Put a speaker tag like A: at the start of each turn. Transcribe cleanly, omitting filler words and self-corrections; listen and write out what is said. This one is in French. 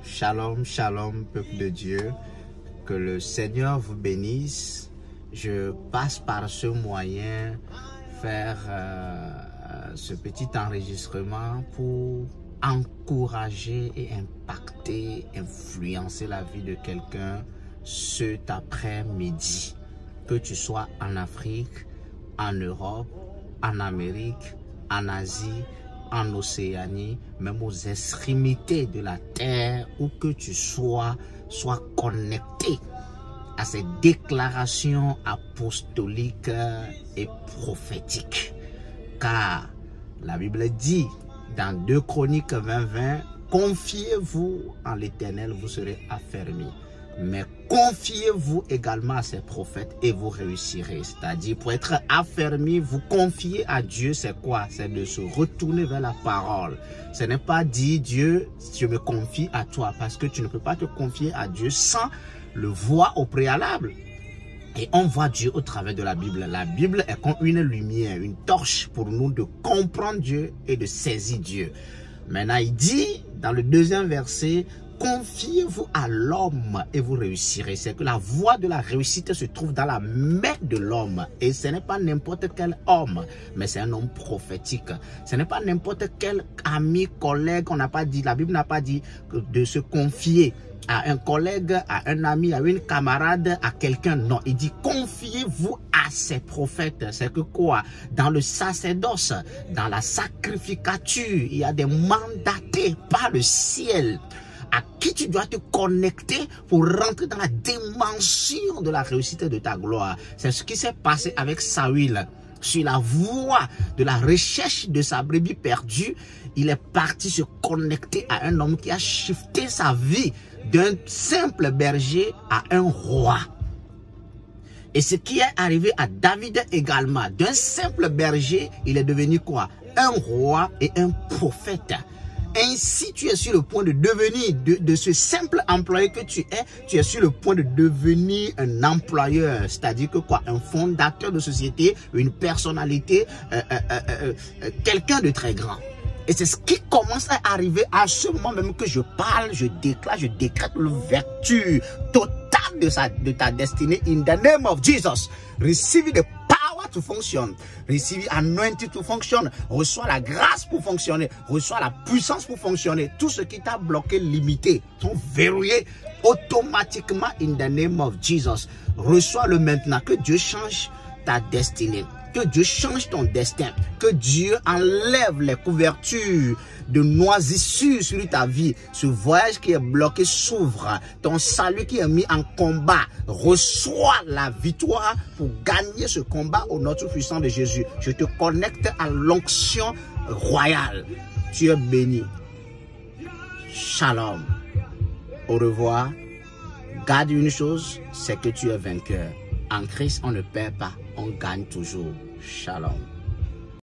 A: Shalom, shalom, peuple de Dieu. Que le Seigneur vous bénisse. Je passe par ce moyen faire ce petit enregistrement pour encourager et impacter, influencer la vie de quelqu'un cet après-midi. Que tu sois en Afrique, en Europe, en Amérique, en Asie, en Océanie, même aux extrémités de la terre, où que tu sois connecté à ces déclarations apostoliques et prophétiques. Car la Bible dit dans 2 Chroniques 20:20, confiez-vous en l'Éternel, vous serez affermis. Mais confiez-vous également à ces prophètes et vous réussirez. C'est-à-dire, pour être affermi, vous confiez à Dieu, c'est quoi? C'est de se retourner vers la parole. Ce n'est pas dire, Dieu, je me confie à toi, parce que tu ne peux pas te confier à Dieu sans le voir au préalable. Et on voit Dieu au travers de la Bible. La Bible est comme une lumière, une torche pour nous de comprendre Dieu et de saisir Dieu. Maintenant, il dit dans le 2e verset, confiez-vous à l'homme et vous réussirez. C'est que la voie de la réussite se trouve dans la main de l'homme. Et ce n'est pas n'importe quel homme, mais c'est un homme prophétique. Ce n'est pas n'importe quel ami, collègue. On n'a pas dit, la Bible n'a pas dit de se confier à un collègue, à un ami, à une camarade, à quelqu'un. Non, il dit confiez-vous à ces prophètes. C'est que quoi? Dans le sacerdoce, dans la sacrificature, il y a des mandatés par le ciel à qui tu dois te connecter pour rentrer dans la dimension de la réussite de ta gloire. C'est ce qui s'est passé avec Saül. Sur la voie de la recherche de sa brebis perdue, il est parti se connecter à un homme qui a shifté sa vie d'un simple berger à un roi. Et ce qui est arrivé à David également, d'un simple berger, il est devenu quoi? Un roi et un prophète. Ainsi, tu es sur le point de devenir, de ce simple employé que tu es sur le point de devenir un employeur. C'est-à-dire que quoi? Un fondateur de société, une personnalité, quelqu'un de très grand. Et c'est ce qui commence à arriver à ce moment même que je parle, je déclare, je décrète l'ouverture totale de ta destinée. In the name of Jesus, receive the power to function. Receive anointing to function. Reçois la grâce pour fonctionner. Reçois la puissance pour fonctionner. Tout ce qui t'a bloqué, limité, sont verrouillés automatiquement in the name of Jesus. Reçois-le maintenant. Que Dieu change ta destinée. Que Dieu change ton destin. Que Dieu enlève les couvertures de noisissures sur ta vie. Ce voyage qui est bloqué s'ouvre. Ton salut qui est mis en combat. Reçois la victoire pour gagner ce combat au nom tout puissant de Jésus. Je te connecte à l'onction royale. Tu es béni. Shalom. Au revoir. Garde une chose, c'est que tu es vainqueur. En Christ, on ne perd pas, on gagne toujours. Shalom.